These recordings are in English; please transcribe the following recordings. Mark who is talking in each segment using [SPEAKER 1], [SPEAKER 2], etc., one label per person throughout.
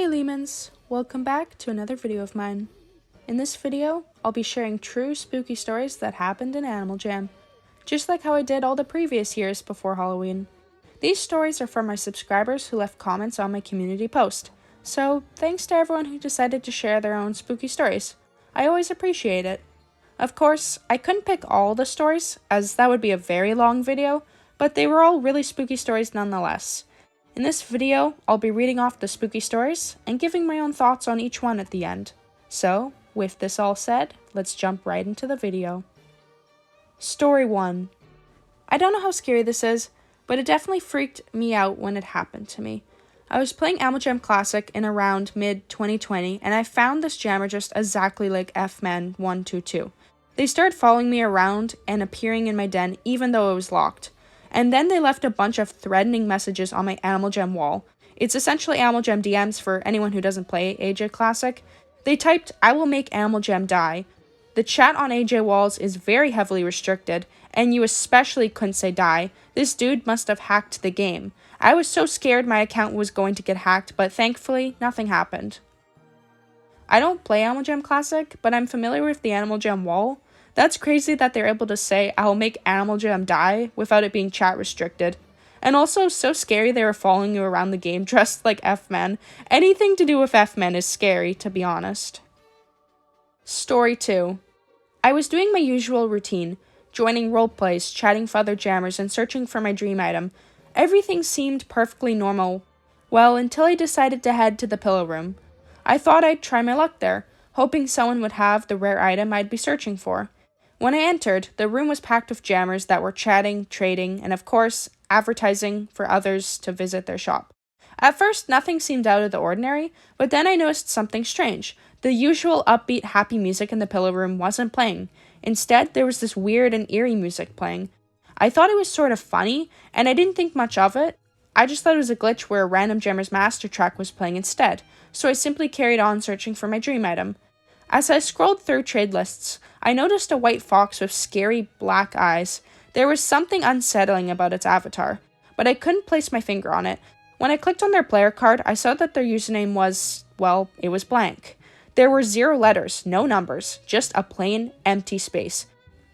[SPEAKER 1] Hey Leamons, welcome back to another video of mine. In this video, I'll be sharing true spooky stories that happened in Animal Jam, just like how I did all the previous years before Halloween. These stories are from my subscribers who left comments on my community post, so thanks to everyone who decided to share their own spooky stories. I always appreciate it. Of course, I couldn't pick all the stories, as that would be a very long video, but they were all really spooky stories nonetheless. In this video, I'll be reading off the spooky stories and giving my own thoughts on each one at the end. So, with this all said, let's jump right into the video. Story 1. I don't know how scary this is, but it definitely freaked me out when it happened to me. I was playing Animal Jam Classic in around mid-2020, and I found this jammer just exactly like F-Man122. They started following me around and appearing in my den even though it was locked. And then they left a bunch of threatening messages on my Animal Jam wall. It's essentially Animal Jam DMs for anyone who doesn't play AJ Classic. They typed, "I will make Animal Jam die." The chat on AJ walls is very heavily restricted, and you especially couldn't say die. This dude must have hacked the game. I was so scared my account was going to get hacked, but thankfully, nothing happened. I don't play Animal Jam Classic, but I'm familiar with the Animal Jam wall. That's crazy that they're able to say, "I'll make Animal Jam die," without it being chat restricted. And also, so scary they were following you around the game dressed like F-Men. Anything to do with F-Men is scary, to be honest. Story 2. I was doing my usual routine, joining roleplays, chatting with other jammers, and searching for my dream item. Everything seemed perfectly normal, well, until I decided to head to the pillow room. I thought I'd try my luck there, hoping someone would have the rare item I'd be searching for. When I entered, the room was packed with jammers that were chatting, trading, and of course, advertising for others to visit their shop. At first, nothing seemed out of the ordinary, but then I noticed something strange. The usual upbeat, happy music in the pillow room wasn't playing. Instead, there was this weird and eerie music playing. I thought it was sort of funny, and I didn't think much of it. I just thought it was a glitch where a random jammer's master track was playing instead, so I simply carried on searching for my dream item. As I scrolled through trade lists, I noticed a white fox with scary black eyes. There was something unsettling about its avatar, but I couldn't place my finger on it. When I clicked on their player card, I saw that their username was, well, it was blank. There were 0 letters, no numbers, just a plain, empty space.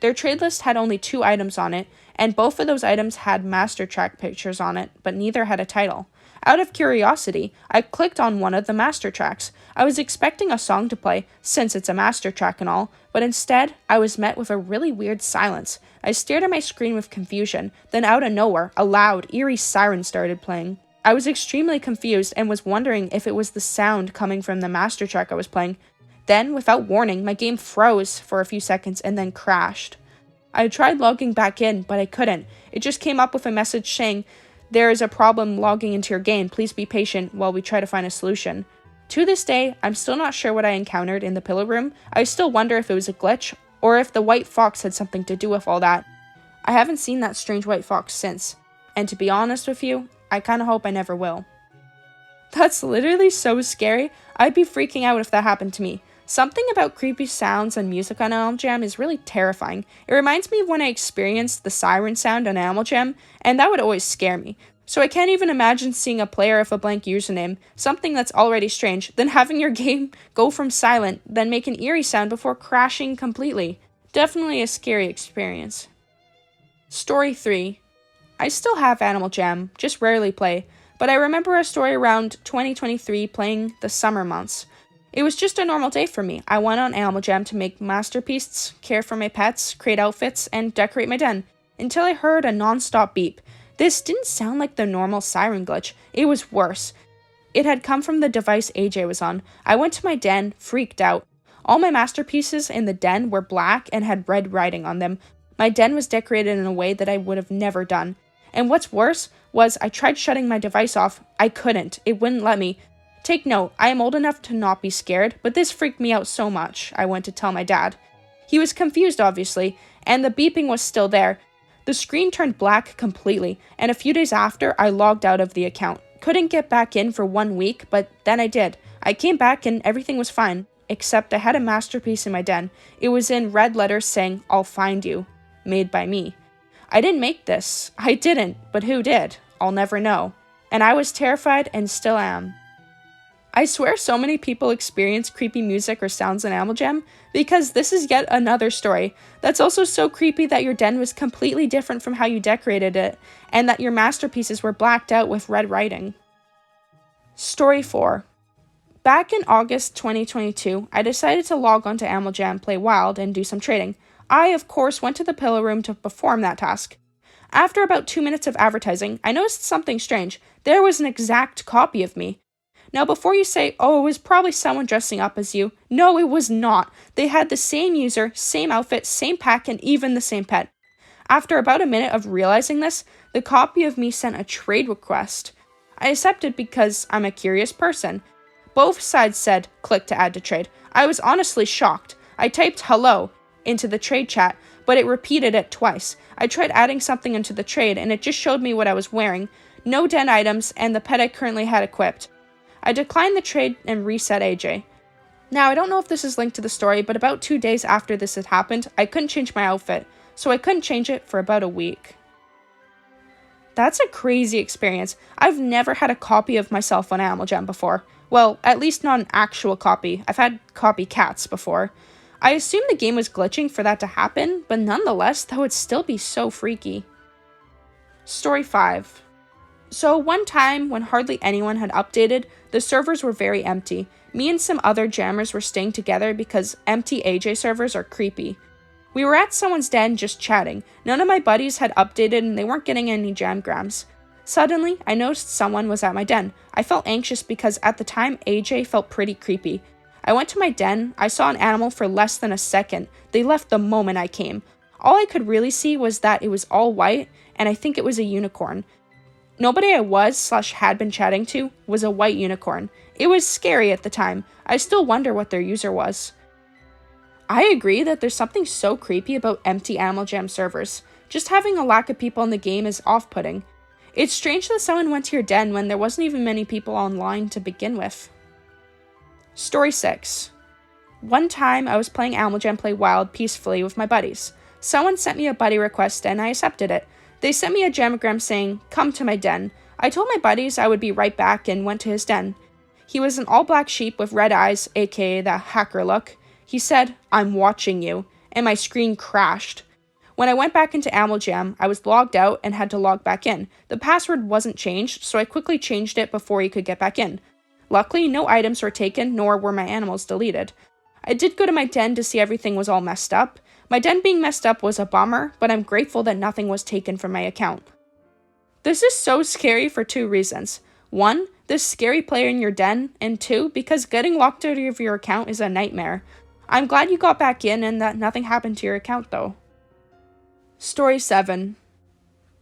[SPEAKER 1] Their trade list had only 2 items on it, and both of those items had master track pictures on it, but neither had a title. Out of curiosity, I clicked on one of the master tracks. I was expecting a song to play, since it's a master track and all, but instead, I was met with a really weird silence. I stared at my screen with confusion, then out of nowhere, a loud, eerie siren started playing. I was extremely confused and was wondering if it was the sound coming from the master track I was playing. Then, without warning, my game froze for a few seconds and then crashed. I tried logging back in, but I couldn't. It just came up with a message saying, "There is a problem logging into your game. Please be patient while we try to find a solution." To this day, I'm still not sure what I encountered in the pillow room. I still wonder if it was a glitch, or if the white fox had something to do with all that. I haven't seen that strange white fox since, and to be honest with you, I kinda hope I never will. That's literally so scary. I'd be freaking out if that happened to me. Something about creepy sounds and music on Animal Jam is really terrifying. It reminds me of when I experienced the siren sound on Animal Jam, and that would always scare me. So I can't even imagine seeing a player with a blank username, something that's already strange, then having your game go from silent, then make an eerie sound before crashing completely. Definitely a scary experience. Story 3. I still have Animal Jam, just rarely play, but I remember a story around 2023 playing the summer months. It was just a normal day for me. I went on Animal Jam to make masterpieces, care for my pets, create outfits, and decorate my den, until I heard a non-stop beep. This didn't sound like the normal siren glitch. It was worse. It had come from the device AJ was on. I went to my den, freaked out. All my masterpieces in the den were black and had red writing on them. My den was decorated in a way that I would have never done. And what's worse was I tried shutting my device off. I couldn't. It wouldn't let me. Take note, I am old enough to not be scared, but this freaked me out so much, I went to tell my dad. He was confused, obviously, and the beeping was still there. The screen turned black completely, and a few days after, I logged out of the account. Couldn't get back in for 1 week, but then I did. I came back and everything was fine, except I had a masterpiece in my den. It was in red letters saying, "I'll find you," made by me. I didn't make this. I didn't, but who did? I'll never know. And I was terrified and still am. I swear so many people experience creepy music or sounds in Animal Jam because this is yet another story that's also so creepy that your den was completely different from how you decorated it, and that your masterpieces were blacked out with red writing. Story 4. Back in August 2022, I decided to log onto Animal Jam, play Wild, and do some trading. I, of course, went to the pillow room to perform that task. After about 2 minutes of advertising, I noticed something strange. There was an exact copy of me. Now, before you say, oh, it was probably someone dressing up as you, no, it was not. They had the same user, same outfit, same pack, and even the same pet. After about a minute of realizing this, the copy of me sent a trade request. I accepted because I'm a curious person. Both sides said, click to add to trade. I was honestly shocked. I typed hello into the trade chat, but it repeated it twice. I tried adding something into the trade, and it just showed me what I was wearing. No den items, and the pet I currently had equipped. I declined the trade and reset AJ. Now, I don't know if this is linked to the story, but about 2 days after this had happened, I couldn't change my outfit, so I couldn't change it for about a week. That's a crazy experience. I've never had a copy of myself on Animal Jam before. Well, at least not an actual copy. I've had copycats before. I assumed the game was glitching for that to happen, but nonetheless, that would still be so freaky. Story 5. So one time, when hardly anyone had updated, the servers were very empty. Me and some other jammers were staying together because empty AJ servers are creepy. We were at someone's den just chatting. None of my buddies had updated and they weren't getting any jamgrams. Suddenly, I noticed someone was at my den. I felt anxious because at the time, AJ felt pretty creepy. I went to my den. I saw an animal for less than a second. They left the moment I came. All I could really see was that it was all white, and I think it was a unicorn. Nobody I was/had been chatting to was a white unicorn. It was scary at the time. I still wonder what their user was. I agree that there's something so creepy about empty Animal Jam servers. Just having a lack of people in the game is off-putting. It's strange that someone went to your den when there wasn't even many people online to begin with. Story 6. One time I was playing Animal Jam Play Wild peacefully with my buddies. Someone sent me a buddy request and I accepted it. They sent me a jamgram saying, come to my den. I told my buddies I would be right back and went to his den. He was an all-black sheep with red eyes, aka the hacker look. He said, I'm watching you, and my screen crashed. When I went back into Animal Jam, I was logged out and had to log back in. The password wasn't changed, so I quickly changed it before he could get back in. Luckily, no items were taken, nor were my animals deleted. I did go to my den to see everything was all messed up. My den being messed up was a bummer, but I'm grateful that nothing was taken from my account. This is so scary for 2 reasons. 1, this scary player in your den, and 2, because getting locked out of your account is a nightmare. I'm glad you got back in and that nothing happened to your account though. Story 7.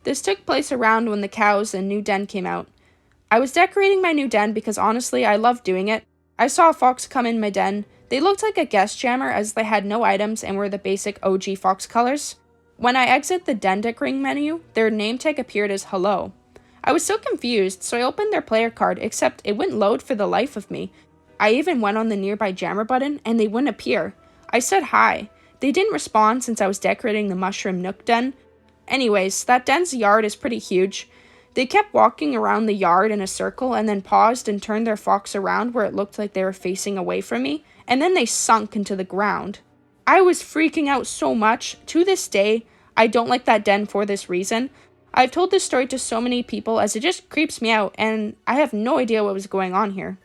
[SPEAKER 1] This took place around when the cows and new den came out. I was decorating my new den because honestly I loved doing it. I saw a fox come in my den. They looked like a guest jammer as they had no items and were the basic OG fox colors. When I exit the den decorating menu, their name tag appeared as hello. I was so confused, so I opened their player card, except it wouldn't load for the life of me. I even went on the nearby jammer button and they wouldn't appear. I said hi. They didn't respond since I was decorating the mushroom nook den. Anyways, that den's yard is pretty huge. They kept walking around the yard in a circle and then paused and turned their fox around where it looked like they were facing away from me, and then they sunk into the ground. I was freaking out so much. To this day, I don't like that den for this reason. I've told this story to so many people as it just creeps me out, and I have no idea what was going on here.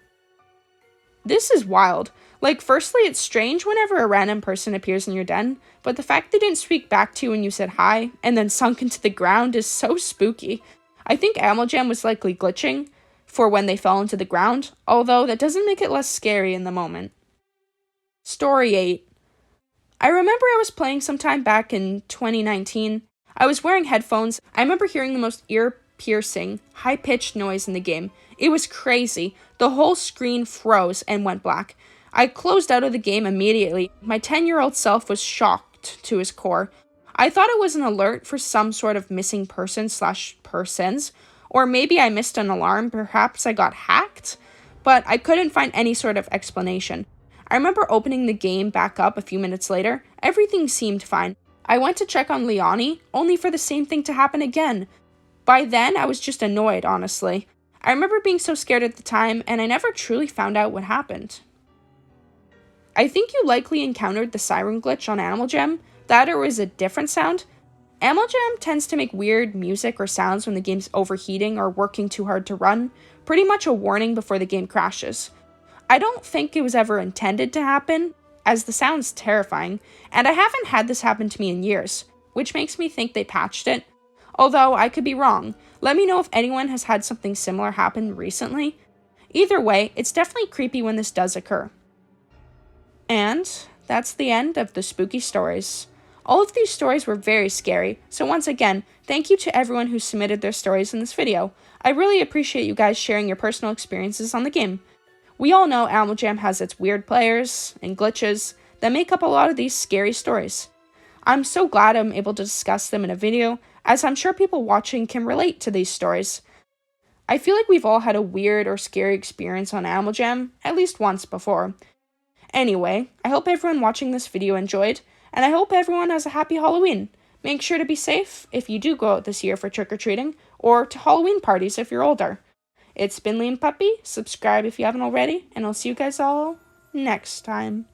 [SPEAKER 1] This is wild. Like, firstly, it's strange whenever a random person appears in your den, but the fact they didn't speak back to you when you said hi, and then sunk into the ground is so spooky. I think Animal Jam was likely glitching for when they fell into the ground, although that doesn't make it less scary in the moment. Story 8. I remember I was playing sometime back in 2019. I was wearing headphones. I remember hearing the most ear-piercing, high-pitched noise in the game. It was crazy. The whole screen froze and went black. I closed out of the game immediately. My 10-year-old self was shocked to his core. I thought it was an alert for some sort of missing person/persons, or maybe I missed an alarm, perhaps I got hacked, but I couldn't find any sort of explanation. I remember opening the game back up a few minutes later. Everything seemed fine. I went to check on Leone, only for the same thing to happen again. By then, I was just annoyed, honestly. I remember being so scared at the time, and I never truly found out what happened. I think you likely encountered the siren glitch on Animal Jam. That or was a different sound. Animal Jam tends to make weird music or sounds when the game's overheating or working too hard to run, pretty much a warning before the game crashes. I don't think it was ever intended to happen, as the sound's terrifying, and I haven't had this happen to me in years, which makes me think they patched it. Although I could be wrong. Let me know if anyone has had something similar happen recently. Either way, it's definitely creepy when this does occur. And that's the end of the spooky stories. All of these stories were very scary, so once again, thank you to everyone who submitted their stories in this video. I really appreciate you guys sharing your personal experiences on the game. We all know Animal Jam has its weird players and glitches that make up a lot of these scary stories. I'm so glad I'm able to discuss them in a video, as I'm sure people watching can relate to these stories. I feel like we've all had a weird or scary experience on Animal Jam, at least once before. Anyway, I hope everyone watching this video enjoyed, and I hope everyone has a happy Halloween. Make sure to be safe if you do go out this year for trick-or-treating, or to Halloween parties if you're older. It's been Leamon Puppy, subscribe if you haven't already, and I'll see you guys all next time.